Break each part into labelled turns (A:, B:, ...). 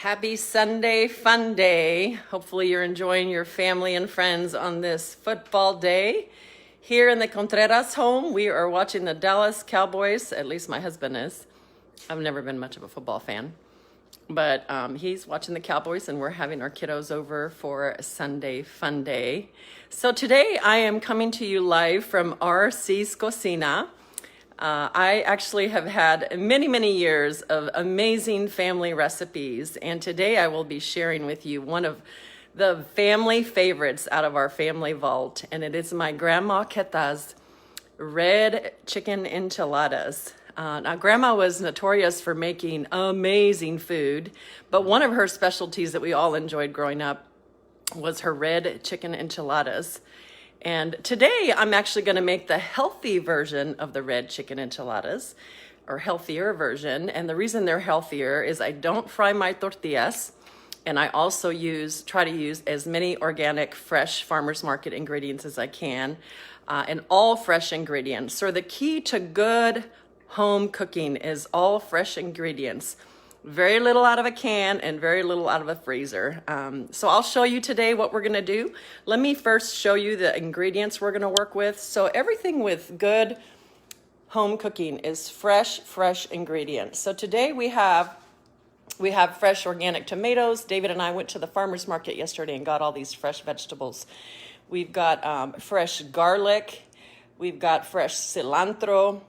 A: Happy Sunday fun day. Hopefully you're enjoying your family and friends on this football day. Here in the Contreras home, we are watching the Dallas Cowboys. At least my husband is. I've never been much of a football fan. But he's watching the Cowboys and we're having our kiddos over for a Sunday fun day. So today I am coming to you live from RCs Cocina. I actually have had many years of amazing family recipes, and today I will be sharing with you one of the family favorites out of our family vault, and it is my grandma Keta's red chicken enchiladas. Now, Grandma was notorious for making amazing food, but one of her specialties that we all enjoyed growing up was her red chicken enchiladas. And today I'm actually going to make the healthy version of the red chicken enchiladas, or healthier version. And the reason they're healthier is I don't fry my tortillas, and I also try to use as many organic, fresh farmers market ingredients as I can, and all fresh ingredients. So the key to good home cooking is all fresh ingredients. Very little out of a can and very little out of a freezer. So I'll show you today what we're gonna do. Let me first show you the ingredients we're gonna work with. So everything with good home cooking is fresh ingredients. So today we have fresh organic tomatoes. David and I went to the farmer's market yesterday and got all these fresh vegetables. We've got fresh garlic. We've got fresh cilantro,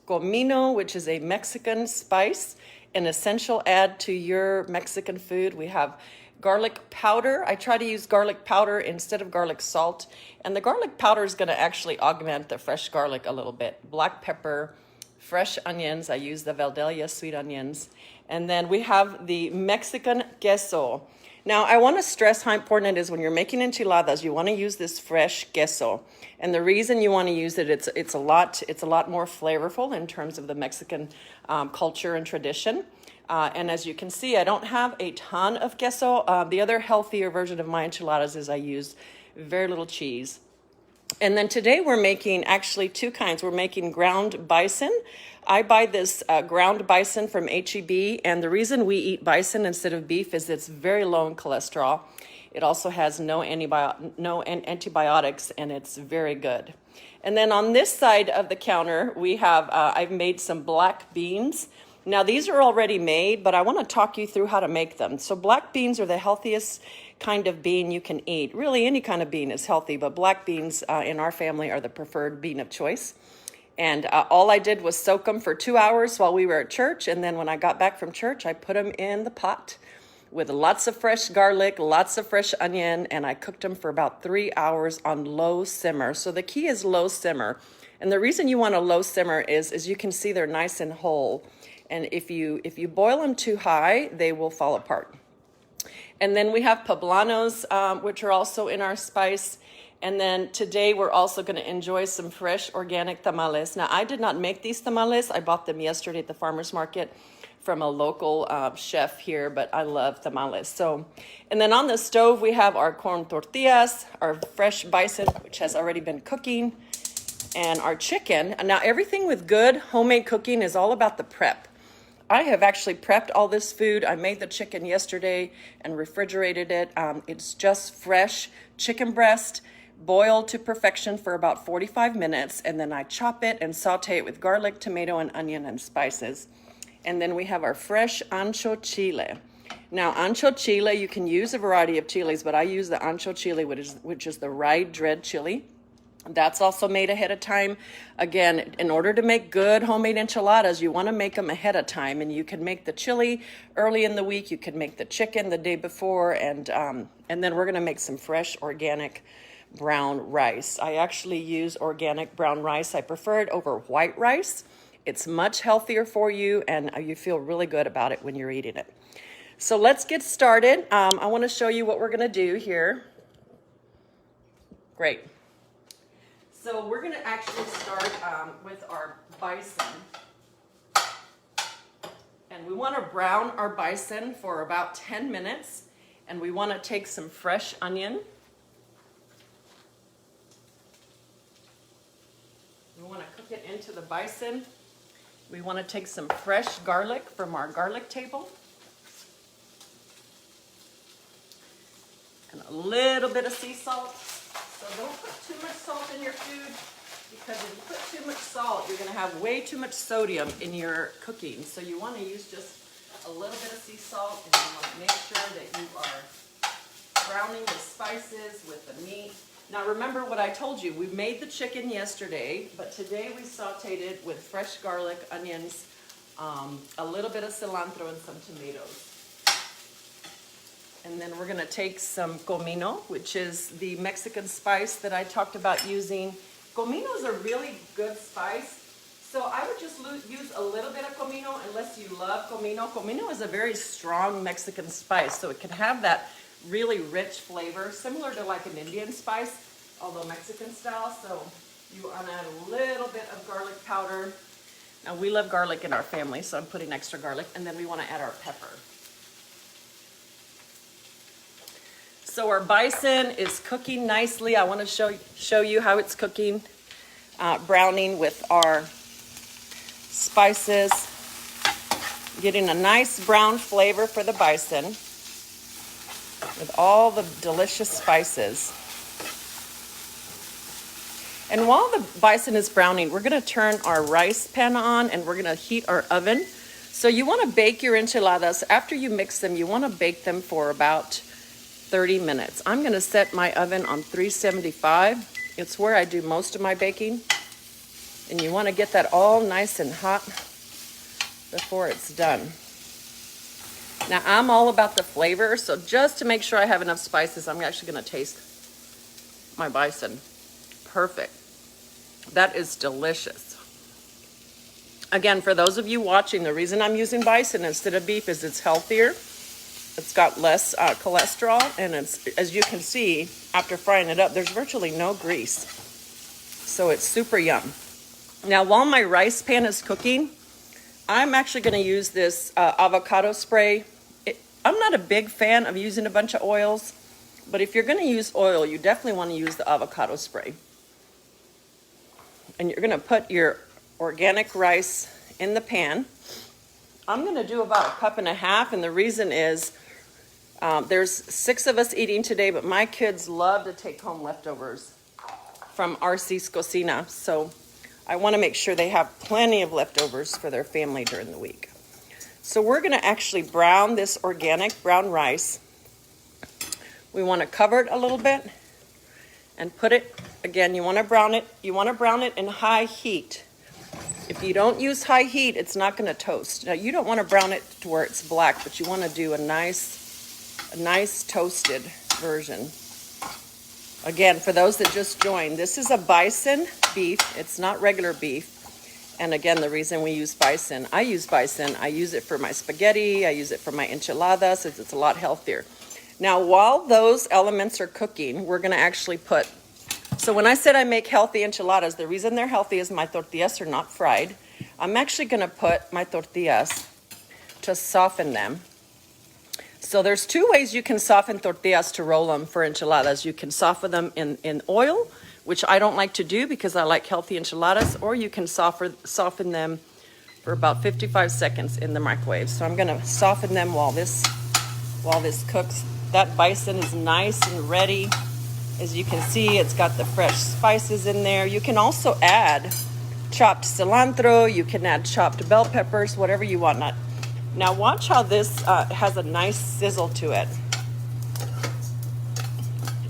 A: comino, which is a Mexican spice, an essential add to your Mexican food. We have garlic powder. I try to use garlic powder instead of garlic salt. And the garlic powder is going to actually augment the fresh garlic a little bit. Black pepper, fresh onions. I use the Valdelia sweet onions. And then we have the Mexican queso. Now, I want to stress how important it is when you're making enchiladas, you want to use this fresh queso. And the reason you want to use it, it's a lot more flavorful in terms of the Mexican culture and tradition. And as you can see, I don't have a ton of queso. The other healthier version of my enchiladas is I use very little cheese. And then today we're making actually two kinds. We're making ground bison. I buy this ground bison from HEB, and the reason we eat bison instead of beef is it's very low in cholesterol. It also has no antibiotics, and it's very good. And then on this side of the counter, we have, I've made some black beans. Now these are already made, but I want to talk you through how to make them. So black beans are the healthiest kind of bean you can eat. Really, any kind of bean is healthy, but black beans in our family are the preferred bean of choice. And all I did was soak them for 2 hours while we were at church. And then when I got back from church, I put them in the pot with lots of fresh garlic, lots of fresh onion, and I cooked them for about 3 hours on low simmer. So the key is low simmer. And the reason you want a low simmer is you can see they're nice and whole. And if you boil them too high, they will fall apart. And then we have poblanos, which are also in our spice. And then today we're also going to enjoy some fresh organic tamales. Now, I did not make these tamales. I bought them yesterday at the farmer's market from a local chef here, but I love tamales. So, and then on the stove, we have our corn tortillas, our fresh bison, which has already been cooking, and our chicken. And now everything with good homemade cooking is all about the prep. I have actually prepped all this food. I made the chicken yesterday and refrigerated it. It's just fresh chicken breast, boiled to perfection for about 45 minutes, and then I chop it and saute it with garlic, tomato, and onion and spices. And then we have our fresh ancho chile. Now, ancho chile, you can use a variety of chiles, but I use the ancho chile, which is the rye red chili. That's also made ahead of time. Again, in order to make good homemade enchiladas, you want to make them ahead of time. And you can make the chili early in the week. You can make the chicken the day before. And then we're going to make some fresh organic brown rice. I actually use organic brown rice. I prefer it over white rice. It's much healthier for you, and you feel really good about it when you're eating it. So let's get started. I want to show you what we're going to do here. Great. So we're going to actually start with our bison. And we want to brown our bison for about 10 minutes. And we want to take some fresh onion. We want to cook it into the bison. We want to take some fresh garlic from our garlic table. and a little bit of sea salt. So don't put too much salt in your food, because if you put too much salt, you're going to have way too much sodium in your cooking. So you want to use just a little bit of sea salt, and you want to make sure that you are browning the spices with the meat. Now remember what I told you, we made the chicken yesterday, but today we sauteed it with fresh garlic, onions, a little bit of cilantro, and some tomatoes. And then we're gonna take some comino, which is the Mexican spice that I talked about using. Comino is a really good spice. So I would just use a little bit of comino unless you love comino. Comino is a very strong Mexican spice, so it can have that really rich flavor, similar to like an Indian spice, although Mexican style. So you want to add a little bit of garlic powder. Now we love garlic in our family, so I'm putting extra garlic. And then we want to add our pepper. So our bison is cooking nicely. I want to show you how it's cooking, browning with our spices, getting a nice brown flavor for the bison with all the delicious spices. And while the bison is browning, we're going to turn our rice pan on and we're going to heat our oven. So you want to bake your enchiladas. After you mix them, you want to bake them for about 30 minutes. I'm going to set my oven on 375. It's where I do most of my baking. And you want to get that all nice and hot before it's done. Now I'm all about the flavor, so just to make sure I have enough spices, I'm actually going to taste my bison. Perfect. That is delicious. Again, for those of you watching, the reason I'm using bison instead of beef is it's healthier. It's got less cholesterol, and it's, as you can see, after frying it up, there's virtually no grease. So it's super yum. Now while my rice pan is cooking, I'm actually going to use this avocado spray. I'm not a big fan of using a bunch of oils, but if you're going to use oil, you definitely want to use the avocado spray. And you're going to put your organic rice in the pan. I'm going to do about 1.5 cups, and the reason is there's 6 of us eating today, but my kids love to take home leftovers from RCs Cocina, so I want to make sure they have plenty of leftovers for their family during the week. So we're going to actually brown this organic brown rice. We want to cover it a little bit and put it, again, you want to brown it in high heat. If you don't use high heat, it's not going to toast. Now you don't want to brown it to where it's black, but you want to do a nice toasted version. Again, for those that just joined, this is a bison beef. It's not regular beef. And again, the reason we use bison, I use it for my spaghetti, I use it for my enchiladas, it's a lot healthier. Now, while those elements are cooking, we're going to actually put, so when I said I make healthy enchiladas, the reason they're healthy is my tortillas are not fried. I'm actually going to put my tortillas to soften them. So there's 2 ways you can soften tortillas to roll them for enchiladas. You can soften them in oil, which I don't like to do because I like healthy enchiladas, or you can soften them for about 55 seconds in the microwave. So I'm going to soften them while this cooks. That bison is nice and ready. As you can see, it's got the fresh spices in there. You can also add chopped cilantro. You can add chopped bell peppers, whatever you want. Now watch how this has a nice sizzle to it.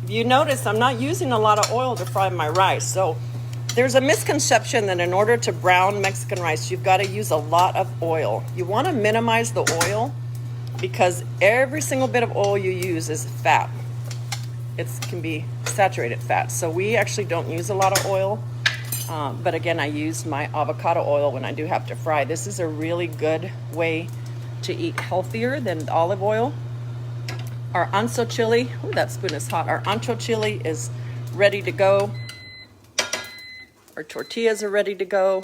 A: If you notice, I'm not using a lot of oil to fry my rice. So there's a misconception that in order to brown Mexican rice, you've got to use a lot of oil. You want to minimize the oil because every single bit of oil you use is fat. It can be saturated fat. So we actually don't use a lot of oil. But again, I use my avocado oil when I do have to fry. This is a really good way to eat healthier than olive oil. Our ancho chili, ooh, that spoon is hot. Our ancho chili is ready to go. Our tortillas are ready to go.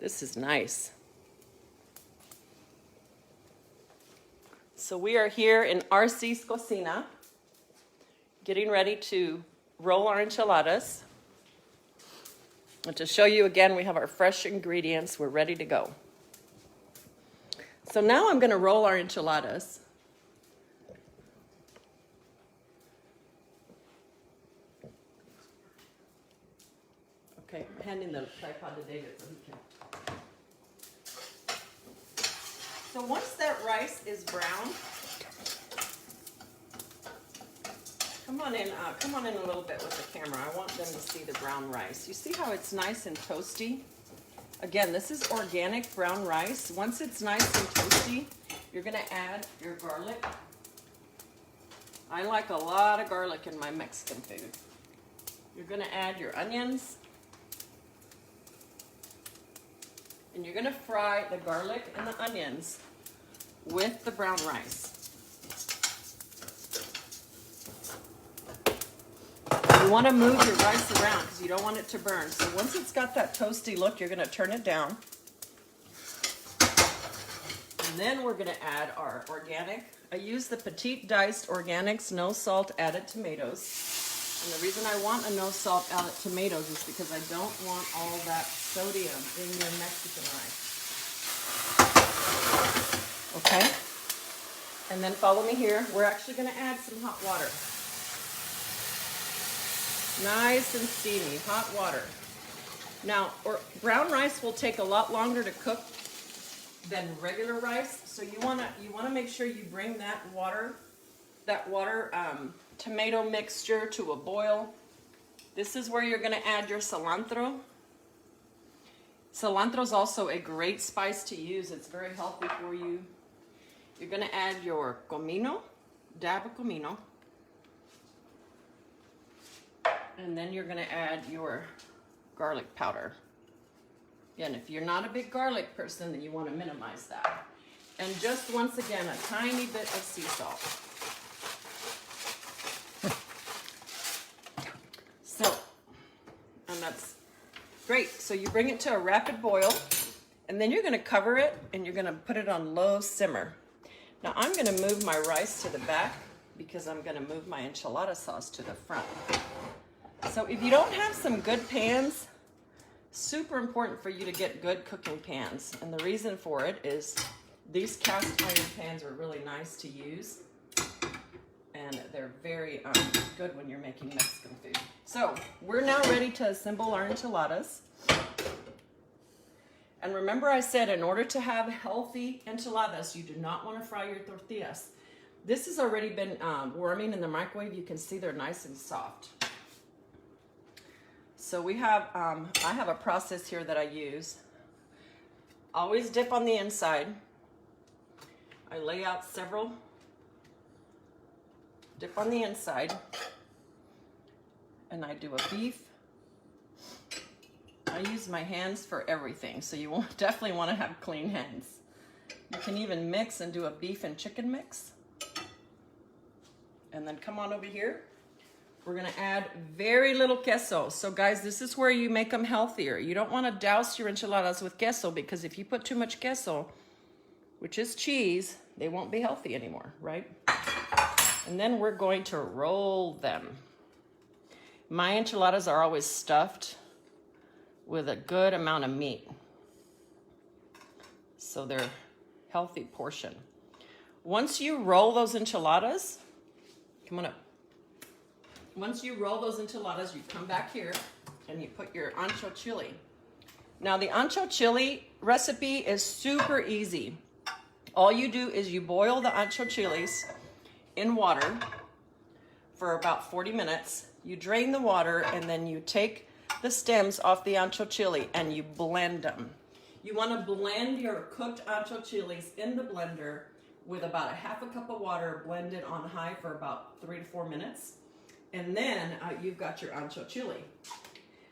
A: This is nice. So we are here in RC's Cocina, getting ready to roll our enchiladas. And to show you again, we have our fresh ingredients. We're ready to go. So now I'm going to roll our enchiladas. Okay, I'm handing the tripod to David so he can. So once that rice is brown, come on in a little bit with the camera. I want them to see the brown rice. You see how it's nice and toasty? Again, this is organic brown rice. Once it's nice and toasty, you're gonna add your garlic. I like a lot of garlic in my Mexican food. You're gonna add your onions. And you're gonna fry the garlic and the onions with the brown rice. You want to move your rice around because you don't want it to burn. So once it's got that toasty look, you're going to turn it down. And then we're going to add our organic. I use the petite diced organics, no salt added tomatoes. And the reason I want a no salt added tomatoes is because I don't want all that sodium in your Mexican rice. Okay? And then follow me here. We're actually going to add some hot water. Nice and steamy, hot water. Now, brown rice will take a lot longer to cook than regular rice, so you wanna make sure you bring that water tomato mixture to a boil. This is where you're gonna add your cilantro. Cilantro is also a great spice to use. It's very healthy for you. You're gonna add your comino, dab of comino. And then you're going to add your garlic powder. Again, if you're not a big garlic person, then you want to minimize that. And just once again, a tiny bit of sea salt. So, and that's great. So you bring it to a rapid boil, and then you're going to cover it, and you're going to put it on low simmer. Now I'm going to move my rice to the back because I'm going to move my enchilada sauce to the front. So if you don't have some good pans, super important for you to get good cooking pans. And the reason for it is these cast iron pans are really nice to use. And they're very good when you're making Mexican food. So we're now ready to assemble our enchiladas. And remember I said in order to have healthy enchiladas, you do not want to fry your tortillas. This has already been warming in the microwave. You can see they're nice and soft. So we have, I have a process here that I use. Always dip on the inside. I lay out several. Dip on the inside. And I do a beef. I use my hands for everything, so you definitely want to have clean hands. You can even mix and do a beef and chicken mix. And then come on over here. We're gonna add very little queso. So guys, this is where you make them healthier. You don't wanna douse your enchiladas with queso because if you put too much queso, which is cheese, they won't be healthy anymore, right? And then we're going to roll them. My enchiladas are always stuffed with a good amount of meat. So they're healthy portion. Once you roll those enchiladas, come on up. Once you roll those enchiladas, you come back here and you put your ancho chili. Now the ancho chili recipe is super easy. All you do is you boil the ancho chilies in water for about 40 minutes. You drain the water and then you take the stems off the ancho chili and you blend them. You want to blend your cooked ancho chilies in the blender with about a half a cup of water, blended on high for about 3 to 4 minutes. And then you've got your ancho chili.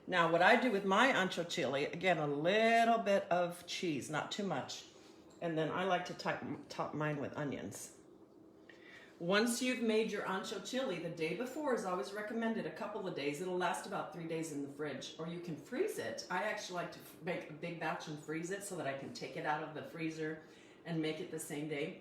A: Now what I do with my ancho chili, again, a little bit of cheese, not too much. And then I like to top mine with onions. Once you've made your ancho chili, the day before is always recommended, a couple of days. It'll last about 3 days in the fridge, or you can freeze it. I actually like to make a big batch and freeze it so that I can take it out of the freezer and make it the same day.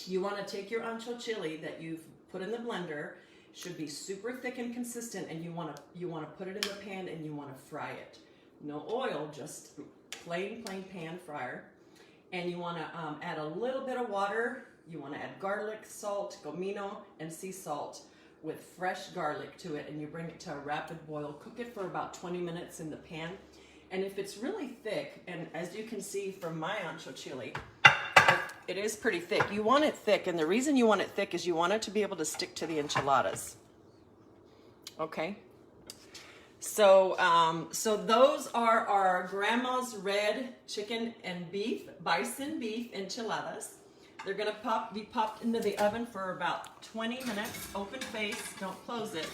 A: You want to take your ancho chili that you've put in the blender, should be super thick and consistent, and you want to put it in the pan and you want to fry it. no oil, just plain pan fryer. And you want to add a little bit of water. You want to add garlic, salt, comino, and sea salt with fresh garlic to it, and you bring it to a rapid boil. Cook it for about 20 minutes in the pan. And if it's really thick, and as you can see from my ancho chili, it is pretty thick. You want it thick, and the reason you want it thick is you want it to be able to stick to the enchiladas. Okay? So, so those are our grandma's red chicken and beef, bison beef enchiladas. They're gonna be popped into the oven for about 20 minutes, open face, don't close it.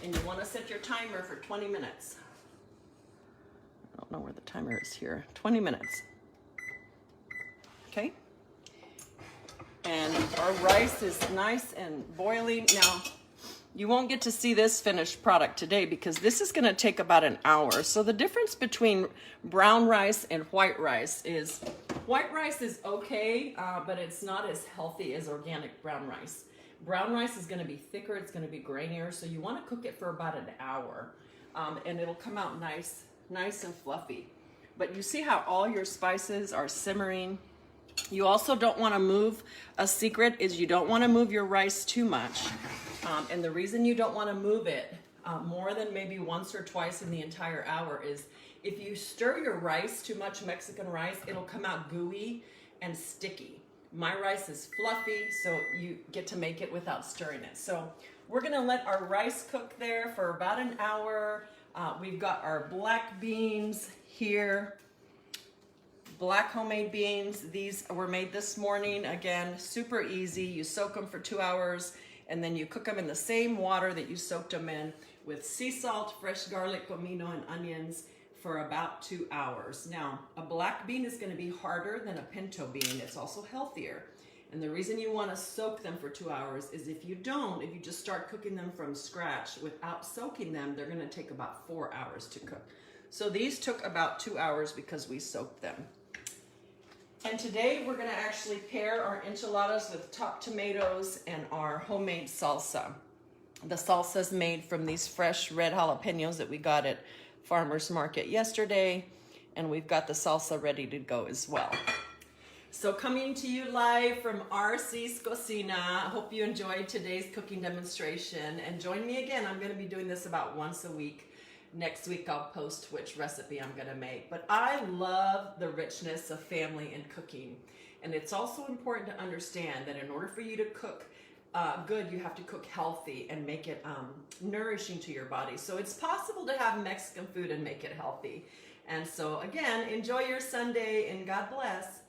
A: And you wanna set your timer for 20 minutes. I don't know where the timer is here. 20 minutes. Okay? And our rice is nice and boiling. Now, you won't get to see this finished product today because this is gonna take about an hour. So the difference between brown rice and white rice is okay, but it's not as healthy as organic brown rice. Brown rice is gonna be thicker, it's gonna be grainier, so you wanna cook it for about an hour, and it'll come out nice and fluffy. But you see how all your spices are simmering? You also don't wanna move, a secret is you don't wanna move your rice too much. And the reason you don't wanna move it more than maybe once or twice in the entire hour is if you stir your rice too much, Mexican rice, it'll come out gooey and sticky. My rice is fluffy, so you get to make it without stirring it. So we're gonna let our rice cook there for about an hour. We've got our black beans here, black homemade beans. These were made this morning. Again, super easy. You soak them for 2 hours and then you cook them in the same water that you soaked them in with sea salt, fresh garlic, comino, and onions for about 2 hours. Now, a black bean is gonna be harder than a pinto bean. It's also healthier. And the reason you wanna soak them for 2 hours is if you just start cooking them from scratch without soaking them, they're gonna take about 4 hours to cook. So these took about 2 hours because we soaked them. And today we're gonna actually pair our enchiladas with chopped tomatoes and our homemade salsa. The salsa is made from these fresh red jalapenos that we got at Farmer's Market yesterday, and we've got the salsa ready to go as well. So coming to you live from RCs Cocina. I hope you enjoyed today's cooking demonstration, and join me again. I'm gonna be doing this about once a week. Next week I'll post which recipe I'm gonna make. But I love the richness of family and cooking. And it's also important to understand that in order for you to cook good, you have to cook healthy and make it nourishing to your body. So it's possible to have Mexican food and make it healthy. And so again, enjoy your Sunday and God bless.